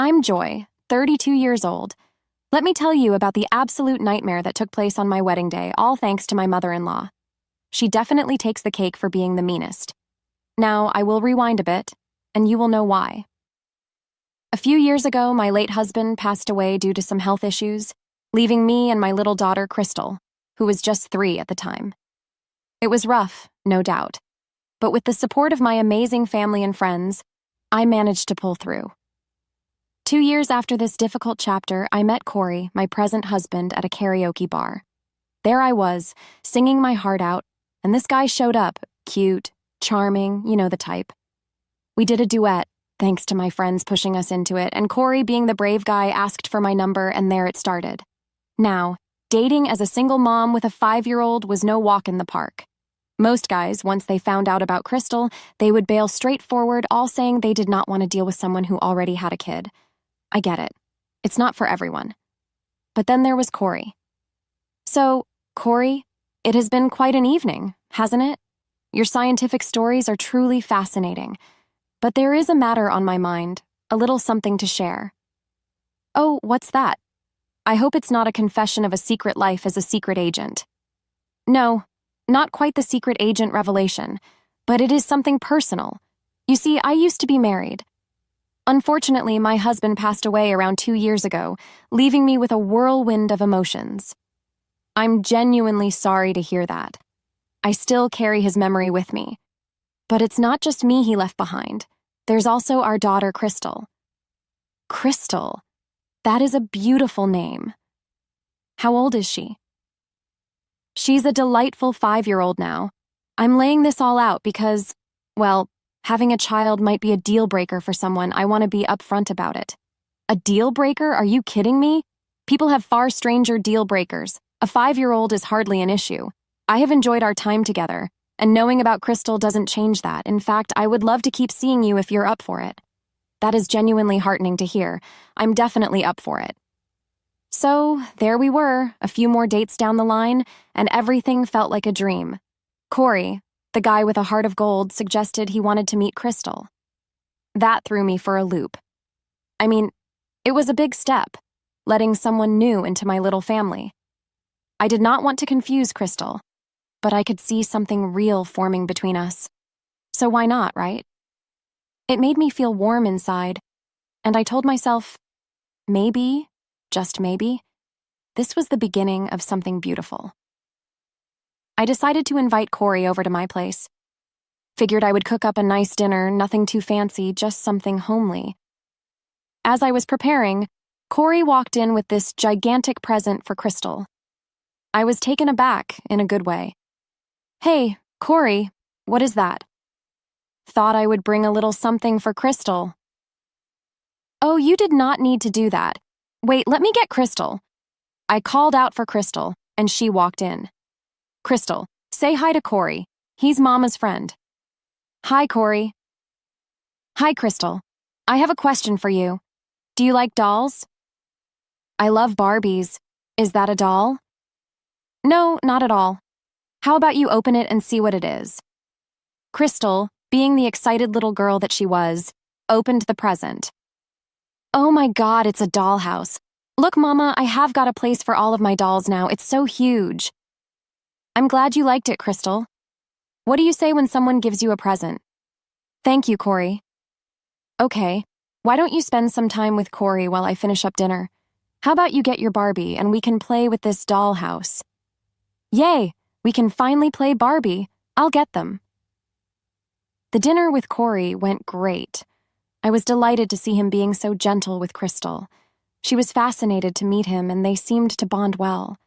I'm Joy, 32 years old. Let me tell you about the absolute nightmare that took place on my wedding day, all thanks to my mother-in-law. She definitely takes the cake for being the meanest. Now, I will rewind a bit, and you will know why. A few years ago, my late husband passed away due to some health issues, leaving me and my little daughter, Crystal, who was just 3 at the time. It was rough, no doubt, but with the support of my amazing family and friends, I managed to pull through. 2 years after this difficult chapter, I met Corey, my present husband, at a karaoke bar. There I was, singing my heart out, and this guy showed up, cute, charming, you know the type. We did a duet, thanks to my friends pushing us into it, and Corey, being the brave guy, asked for my number, and there it started. Now, dating as a single mom with a 5-year-old was no walk in the park. Most guys, once they found out about Crystal, they would bail straight forward, all saying they did not want to deal with someone who already had a kid. I get it. It's not for everyone. But then there was Corey. So, Corey, it has been quite an evening, hasn't it? Your scientific stories are truly fascinating. But there is a matter on my mind, a little something to share. Oh, what's that? I hope it's not a confession of a secret life as a secret agent. No, not quite the secret agent revelation, but it is something personal. You see, I used to be married. Unfortunately, my husband passed away around 2 years ago, leaving me with a whirlwind of emotions. I'm genuinely sorry to hear that. I still carry his memory with me. But it's not just me he left behind. There's also our daughter, Crystal. Crystal. That is a beautiful name. How old is she? She's a delightful 5-year-old now. I'm laying this all out because, well, having a child might be a deal breaker for someone. I want to be upfront about it. A deal breaker? Are you kidding me? People have far stranger deal breakers. A 5-year-old is hardly an issue. I have enjoyed our time together, and knowing about Crystal doesn't change that. In fact, I would love to keep seeing you if you're up for it. That is genuinely heartening to hear. I'm definitely up for it. So, there we were, a few more dates down the line, and everything felt like a dream. Corey, the guy with a heart of gold, suggested he wanted to meet Crystal. That threw me for a loop. I mean, it was a big step, letting someone new into my little family. I did not want to confuse Crystal, but I could see something real forming between us. So why not, right? It made me feel warm inside, and I told myself, maybe, just maybe, this was the beginning of something beautiful. I decided to invite Corey over to my place. Figured I would cook up a nice dinner, nothing too fancy, just something homely. As I was preparing, Corey walked in with this gigantic present for Crystal. I was taken aback in a good way. Hey, Corey, what is that? Thought I would bring a little something for Crystal. Oh, you did not need to do that. Wait, let me get Crystal. I called out for Crystal, and she walked in. Crystal, say hi to Corey. He's Mama's friend. Hi, Corey. Hi, Crystal. I have a question for you. Do you like dolls? I love Barbies. Is that a doll? No, not at all. How about you open it and see what it is? Crystal, being the excited little girl that she was, opened the present. Oh my God, it's a dollhouse. Look, Mama, I have got a place for all of my dolls now. It's so huge. I'm glad you liked it, Crystal. What do you say when someone gives you a present? Thank you, Corey. Okay, why don't you spend some time with Corey while I finish up dinner? How about you get your Barbie and we can play with this dollhouse? Yay, we can finally play Barbie. I'll get them. The dinner with Corey went great. I was delighted to see him being so gentle with Crystal. She was fascinated to meet him, and they seemed to bond well.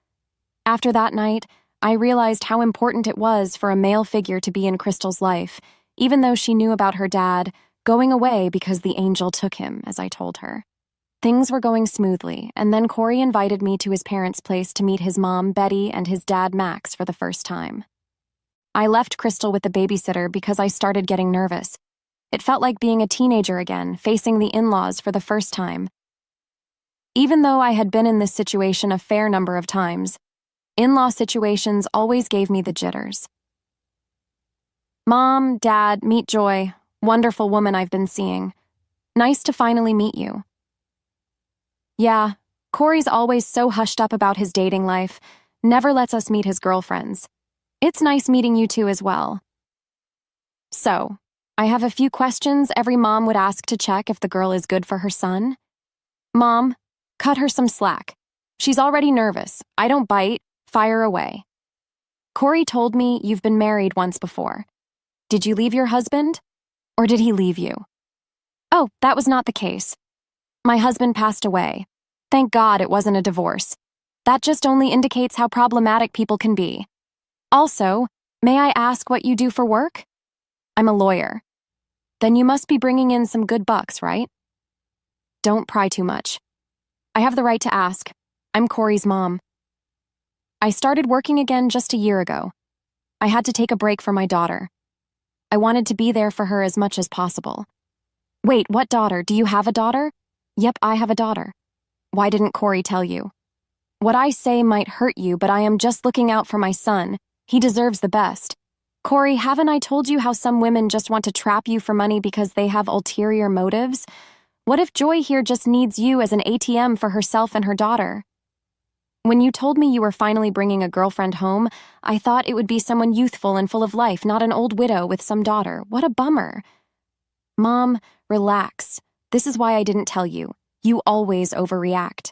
After that night, I realized how important it was for a male figure to be in Crystal's life, even though she knew about her dad going away because the angel took him, as I told her. Things were going smoothly, and then Corey invited me to his parents' place to meet his mom, Betty, and his dad, Max, for the first time. I left Crystal with the babysitter because I started getting nervous. It felt like being a teenager again, facing the in-laws for the first time. Even though I had been in this situation a fair number of times, in-law situations always gave me the jitters. Mom, Dad, meet Joy, wonderful woman I've been seeing. Nice to finally meet you. Yeah, Corey's always so hushed up about his dating life, never lets us meet his girlfriends. It's nice meeting you two as well. So, I have a few questions every mom would ask to check if the girl is good for her son. Mom, cut her some slack. She's already nervous. I don't bite. Fire away. Corey told me you've been married once before. Did you leave your husband? Or did he leave you? Oh, that was not the case. My husband passed away. Thank God it wasn't a divorce. That just only indicates how problematic people can be. Also, may I ask what you do for work? I'm a lawyer. Then you must be bringing in some good bucks, right? Don't pry too much. I have the right to ask. I'm Corey's mom. I started working again just a year ago. I had to take a break for my daughter. I wanted to be there for her as much as possible. Wait, what daughter? Do you have a daughter? Yep, I have a daughter. Why didn't Corey tell you? What I say might hurt you, but I am just looking out for my son. He deserves the best. Corey, haven't I told you how some women just want to trap you for money because they have ulterior motives? What if Joy here just needs you as an ATM for herself and her daughter? When you told me you were finally bringing a girlfriend home, I thought it would be someone youthful and full of life, not an old widow with some daughter. What a bummer. Mom, relax. This is why I didn't tell you. You always overreact.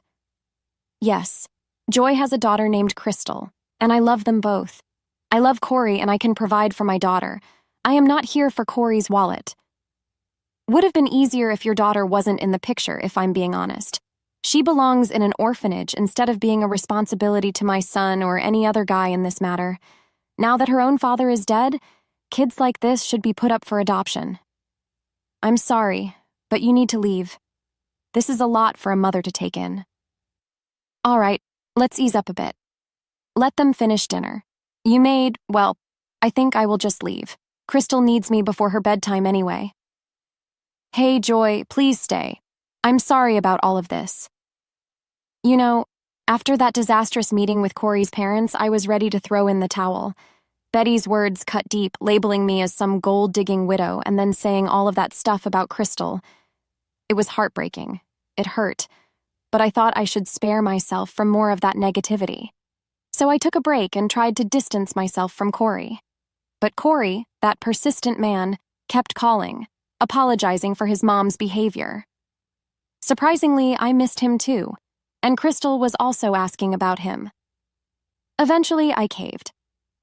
Yes, Joy has a daughter named Crystal, and I love them both. I love Corey and I can provide for my daughter. I am not here for Corey's wallet. Would have been easier if your daughter wasn't in the picture, if I'm being honest. She belongs in an orphanage instead of being a responsibility to my son or any other guy in this matter. Now that her own father is dead, kids like this should be put up for adoption. I'm sorry, but you need to leave. This is a lot for a mother to take in. All right, let's ease up a bit. Let them finish dinner. Well, I think I will just leave. Crystal needs me before her bedtime anyway. Hey, Joy, please stay. I'm sorry about all of this. You know, after that disastrous meeting with Corey's parents, I was ready to throw in the towel. Betty's words cut deep, labeling me as some gold-digging widow and then saying all of that stuff about Crystal. It was heartbreaking. It hurt. But I thought I should spare myself from more of that negativity. So I took a break and tried to distance myself from Corey. But Corey, that persistent man, kept calling, apologizing for his mom's behavior. Surprisingly, I missed him too, and Crystal was also asking about him. Eventually, I caved.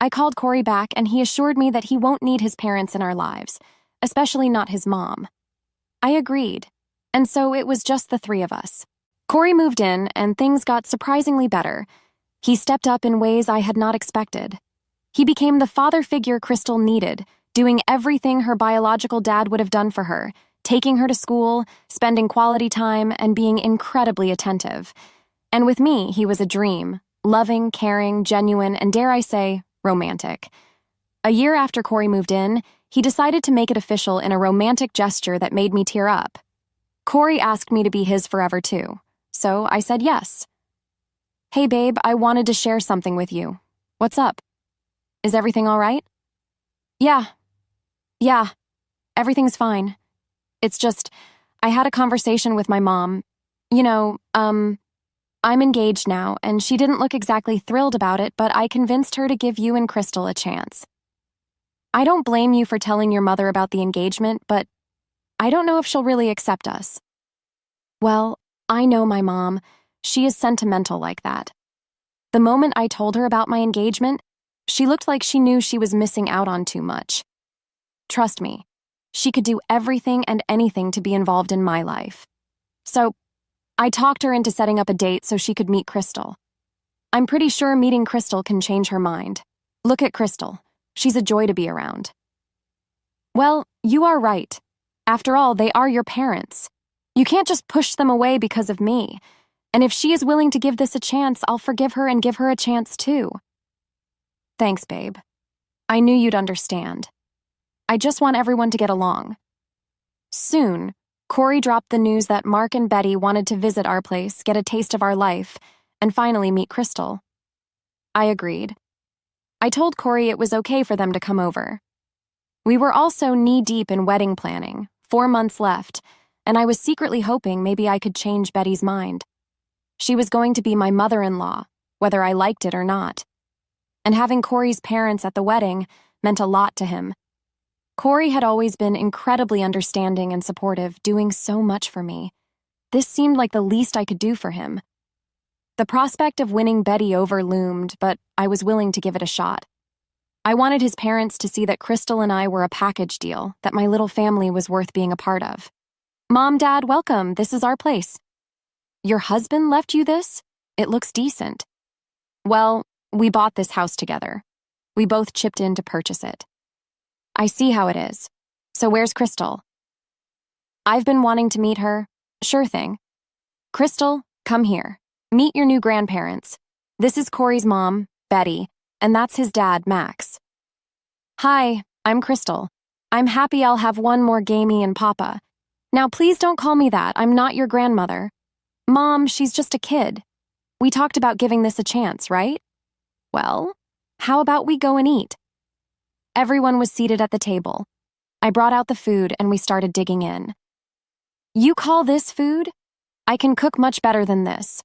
I called Corey back and he assured me that he won't need his parents in our lives, especially not his mom. I agreed, and so it was just the three of us. Corey moved in and things got surprisingly better. He stepped up in ways I had not expected. He became the father figure Crystal needed, doing everything her biological dad would have done for her, taking her to school, spending quality time, and being incredibly attentive. And with me, he was a dream, loving, caring, genuine, and dare I say, romantic. A year after Corey moved in, he decided to make it official in a romantic gesture that made me tear up. Corey asked me to be his forever too, so I said yes. Hey babe, I wanted to share something with you. What's up? Is everything all right? Yeah, everything's fine. It's just, I had a conversation with my mom. I'm engaged now, and she didn't look exactly thrilled about it, but I convinced her to give you and Crystal a chance. I don't blame you for telling your mother about the engagement, but I don't know if she'll really accept us. Well, I know my mom. She is sentimental like that. The moment I told her about my engagement, she looked like she knew she was missing out on too much. Trust me, she could do everything and anything to be involved in my life. So, I talked her into setting up a date so she could meet Crystal. I'm pretty sure meeting Crystal can change her mind. Look at Crystal. She's a joy to be around. Well, you are right. After all, they are your parents. You can't just push them away because of me. And if she is willing to give this a chance, I'll forgive her and give her a chance too. Thanks, babe. I knew you'd understand. I just want everyone to get along. Soon, Corey dropped the news that Mark and Betty wanted to visit our place, get a taste of our life, and finally meet Crystal. I agreed. I told Corey it was okay for them to come over. We were also knee-deep in wedding planning, 4 months left, and I was secretly hoping maybe I could change Betty's mind. She was going to be my mother-in-law, whether I liked it or not. And having Corey's parents at the wedding meant a lot to him. Corey had always been incredibly understanding and supportive, doing so much for me. This seemed like the least I could do for him. The prospect of winning Betty over loomed, but I was willing to give it a shot. I wanted his parents to see that Crystal and I were a package deal, that my little family was worth being a part of. "Mom, Dad, welcome. This is our place." "Your husband left you this? It looks decent." "Well, we bought this house together. We both chipped in to purchase it." "I see how it is. So where's Crystal?" "I've been wanting to meet her." "Sure thing. Crystal, come here. Meet your new grandparents. This is Corey's mom, Betty, and that's his dad, Max." "Hi, I'm Crystal. I'm happy I'll have one more gamey and Papa. Now please don't call me that. I'm not your grandmother. Mom, she's just a kid. We talked about giving this a chance, right? Well, how about we go and eat?" Everyone was seated at the table. I brought out the food and we started digging in. "You call this food? I can cook much better than this.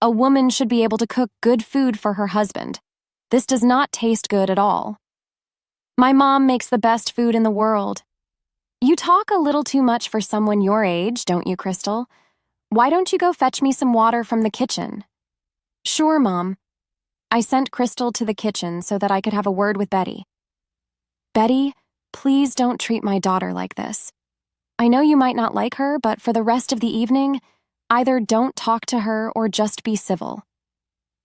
A woman should be able to cook good food for her husband. This does not taste good at all. My mom makes the best food in the world." "You talk a little too much for someone your age, don't you, Crystal? Why don't you go fetch me some water from the kitchen?" "Sure, Mom." I sent Crystal to the kitchen so that I could have a word with Betty. "Betty, please don't treat my daughter like this. I know you might not like her, but for the rest of the evening, either don't talk to her or just be civil.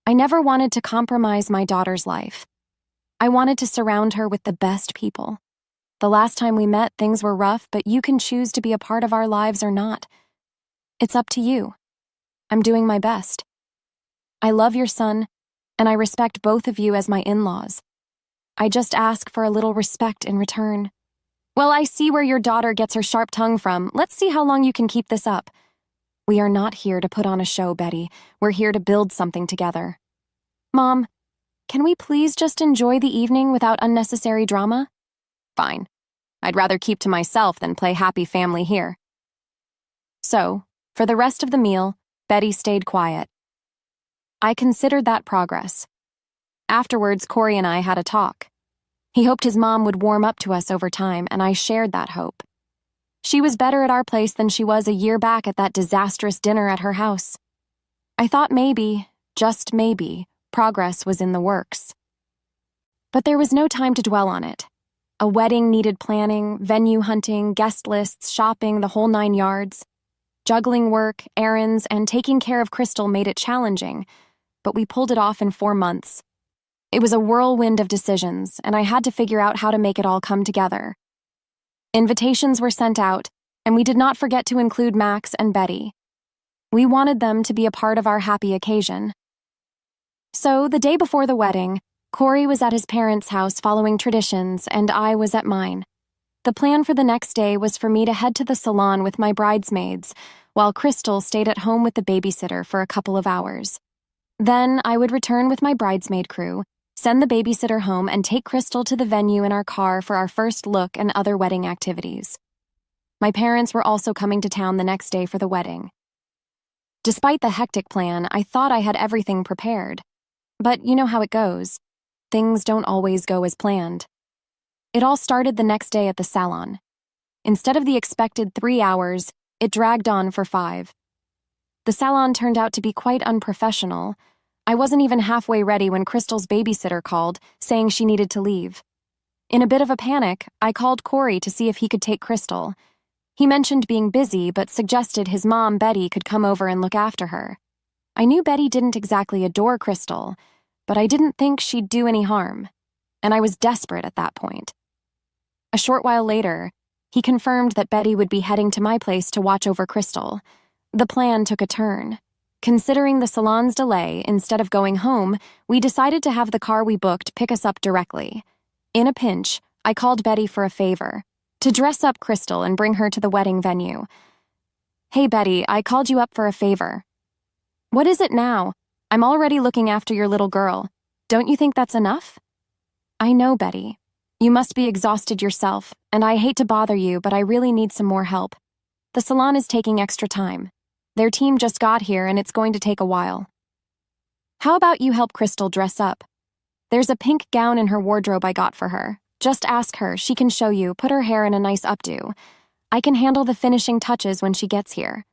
I never wanted to compromise my daughter's life. I wanted to surround her with the best people. The last time we met, things were rough, but you can choose to be a part of our lives or not. It's up to you. I'm doing my best. I love your son, and I respect both of you as my in-laws. I just ask for a little respect in return." "Well, I see where your daughter gets her sharp tongue from. Let's see how long you can keep this up." "We are not here to put on a show, Betty. We're here to build something together." "Mom, can we please just enjoy the evening without unnecessary drama?" "Fine. I'd rather keep to myself than play happy family here." So, for the rest of the meal, Betty stayed quiet. I considered that progress. Afterwards, Corey and I had a talk. He hoped his mom would warm up to us over time, and I shared that hope. She was better at our place than she was a year back at that disastrous dinner at her house. I thought maybe, just maybe, progress was in the works. But there was no time to dwell on it. A wedding needed planning, venue hunting, guest lists, shopping, the whole 9 yards. Juggling work, errands, and taking care of Crystal made it challenging, but we pulled it off in 4 months. It was a whirlwind of decisions, and I had to figure out how to make it all come together. Invitations were sent out, and we did not forget to include Max and Betty. We wanted them to be a part of our happy occasion. So, the day before the wedding, Corey was at his parents' house following traditions, and I was at mine. The plan for the next day was for me to head to the salon with my bridesmaids, while Crystal stayed at home with the babysitter for a couple of hours. Then I would return with my bridesmaid crew, send the babysitter home, and take Crystal to the venue in our car for our first look and other wedding activities. My parents were also coming to town the next day for the wedding. Despite the hectic plan, I thought I had everything prepared. But you know how it goes. Things don't always go as planned. It all started the next day at the salon. Instead of the expected 3 hours, it dragged on for 5. The salon turned out to be quite unprofessional. I wasn't even halfway ready when Crystal's babysitter called, saying she needed to leave. In a bit of a panic, I called Corey to see if he could take Crystal. He mentioned being busy, but suggested his mom, Betty, could come over and look after her. I knew Betty didn't exactly adore Crystal, but I didn't think she'd do any harm, and I was desperate at that point. A short while later, he confirmed that Betty would be heading to my place to watch over Crystal. The plan took a turn. Considering the salon's delay, instead of going home, we decided to have the car we booked pick us up directly. In a pinch, I called Betty for a favor, to dress up Crystal and bring her to the wedding venue. "Hey, Betty, I called you up for a favor." "What is it now? I'm already looking after your little girl. Don't you think that's enough?" "I know, Betty. You must be exhausted yourself, and I hate to bother you, but I really need some more help. The salon is taking extra time. Their team just got here and it's going to take a while. How about you help Crystal dress up? There's a pink gown in her wardrobe I got for her. Just ask her, she can show you, put her hair in a nice updo. I can handle the finishing touches when she gets here.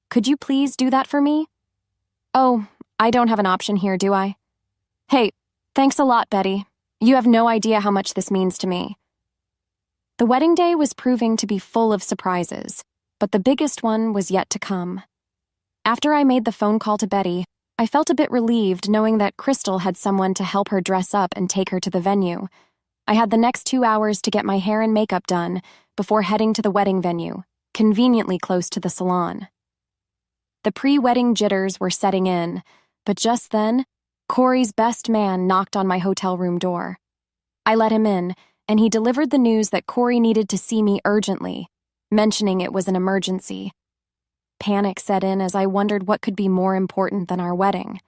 Could you please do that for me? Oh, I don't have an option here, do I? Hey, thanks a lot, Betty. You have no idea how much this means to me. The wedding day was proving to be full of surprises, but the biggest one was yet to come. After I made the phone call to Betty, I felt a bit relieved knowing that Crystal had someone to help her dress up and take her to the venue. I had the next 2 hours to get my hair and makeup done before heading to the wedding venue, conveniently close to the salon. The pre-wedding jitters were setting in, but just then, Corey's best man knocked on my hotel room door. I let him in, and he delivered the news that Corey needed to see me urgently, mentioning it was an emergency. Panic set in as I wondered what could be more important than our wedding.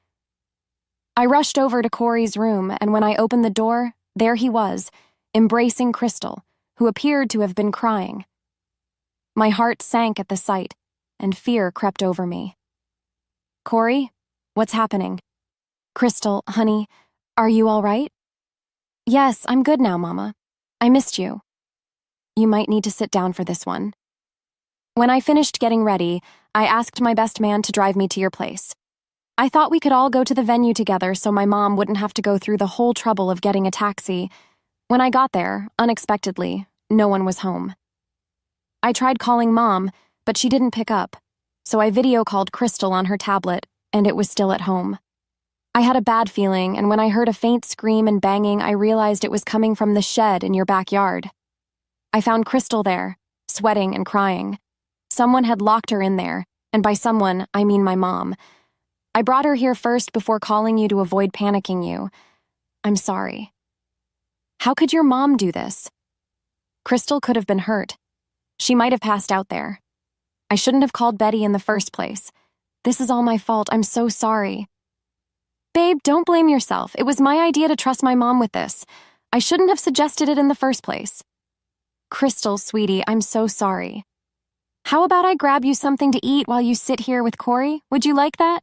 I rushed over to Corey's room, and when I opened the door, there he was, embracing Crystal, who appeared to have been crying. My heart sank at the sight, and fear crept over me. Corey, what's happening? Crystal, honey, are you all right? Yes, I'm good now, Mama. I missed you. You might need to sit down for this one. When I finished getting ready, I asked my best man to drive me to your place. I thought we could all go to the venue together so my mom wouldn't have to go through the whole trouble of getting a taxi. When I got there, unexpectedly, no one was home. I tried calling Mom, but she didn't pick up, so I video called Crystal on her tablet, and it was still at home. I had a bad feeling, and when I heard a faint scream and banging, I realized it was coming from the shed in your backyard. I found Crystal there, sweating and crying. Someone had locked her in there, and by someone, I mean my mom. I brought her here first before calling you to avoid panicking you. I'm sorry. How could your mom do this? Crystal could have been hurt. She might have passed out there. I shouldn't have called Betty in the first place. This is all my fault. I'm so sorry. Babe, don't blame yourself. It was my idea to trust my mom with this. I shouldn't have suggested it in the first place. Crystal, sweetie, I'm so sorry. How about I grab you something to eat while you sit here with Corey? Would you like that?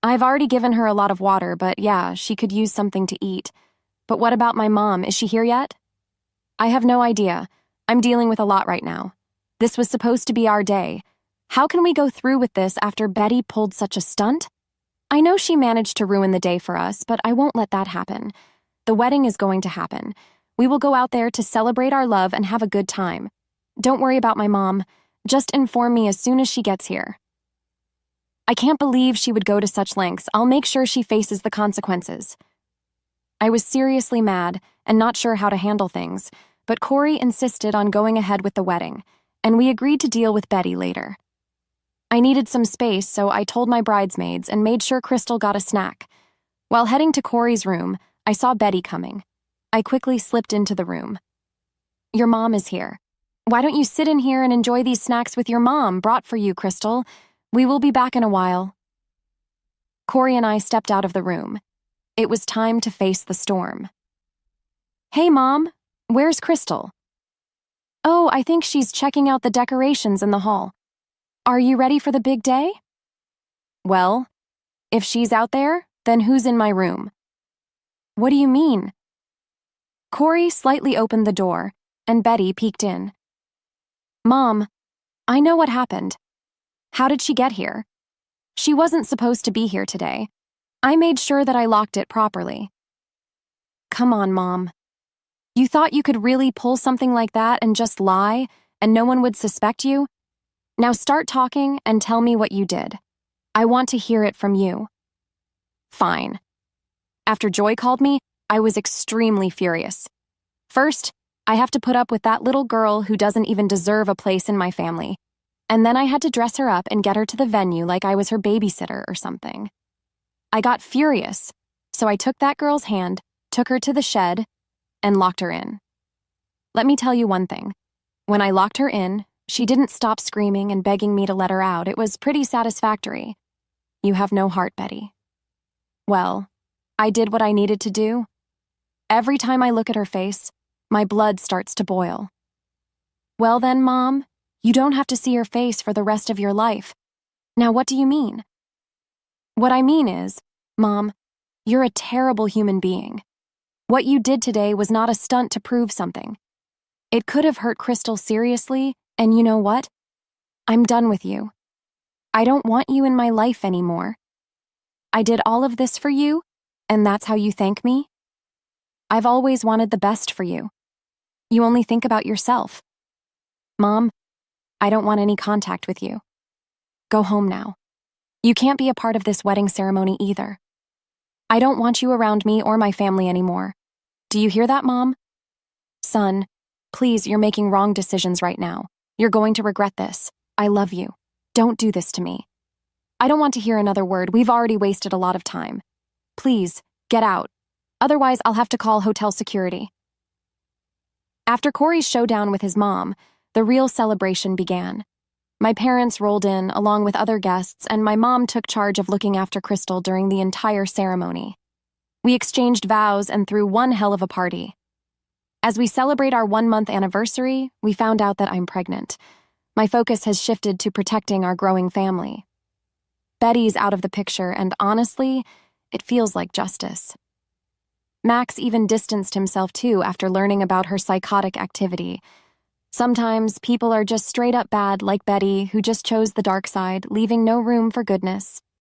I've already given her a lot of water, but yeah, she could use something to eat. But what about my mom? Is she here yet? I have no idea. I'm dealing with a lot right now. This was supposed to be our day. How can we go through with this after Betty pulled such a stunt? I know she managed to ruin the day for us, but I won't let that happen. The wedding is going to happen. We will go out there to celebrate our love and have a good time. Don't worry about my mom. Just inform me as soon as she gets here. I can't believe she would go to such lengths. I'll make sure she faces the consequences. I was seriously mad and not sure how to handle things, but Corey insisted on going ahead with the wedding, and we agreed to deal with Betty later. I needed some space, so I told my bridesmaids and made sure Crystal got a snack. While heading to Corey's room, I saw Betty coming. I quickly slipped into the room. Your mom is here. Why don't you sit in here and enjoy these snacks with your mom brought for you, Crystal? We will be back in a while. Corey and I stepped out of the room. It was time to face the storm. Hey, Mom, where's Crystal? Oh, I think she's checking out the decorations in the hall. Are you ready for the big day? Well, if she's out there, then who's in my room? What do you mean? Corey slightly opened the door, and Betty peeked in. Mom, I know what happened. How did she get here? She wasn't supposed to be here today. I made sure that I locked it properly. Come on, Mom. You thought you could really pull something like that and just lie, and no one would suspect you? Now start talking and tell me what you did. I want to hear it from you. Fine. After Joy called me, I was extremely furious. First, I have to put up with that little girl who doesn't even deserve a place in my family. And then I had to dress her up and get her to the venue like I was her babysitter or something. I got furious, so I took that girl's hand, took her to the shed, and locked her in. Let me tell you one thing. When I locked her in, she didn't stop screaming and begging me to let her out. It was pretty satisfactory. You have no heart, Betty. Well, I did what I needed to do. Every time I look at her face, my blood starts to boil. Well then, Mom, you don't have to see her face for the rest of your life. Now, what do you mean? What I mean is, Mom, you're a terrible human being. What you did today was not a stunt to prove something. It could have hurt Crystal seriously, and you know what? I'm done with you. I don't want you in my life anymore. I did all of this for you, and that's how you thank me? I've always wanted the best for you. You only think about yourself. Mom, I don't want any contact with you. Go home now. You can't be a part of this wedding ceremony either. I don't want you around me or my family anymore. Do you hear that, Mom? Son, please, you're making wrong decisions right now. You're going to regret this. I love you. Don't do this to me. I don't want to hear another word. We've already wasted a lot of time. Please, get out. Otherwise, I'll have to call hotel security. After Corey's showdown with his mom, the real celebration began. My parents rolled in, along with other guests, and my mom took charge of looking after Crystal during the entire ceremony. We exchanged vows and threw one hell of a party. As we celebrate our 1-month anniversary, we found out that I'm pregnant. My focus has shifted to protecting our growing family. Betty's out of the picture, and honestly, it feels like justice. Max even distanced himself too after learning about her psychotic activity. Sometimes people are just straight up bad, like Betty, who just chose the dark side, leaving no room for goodness.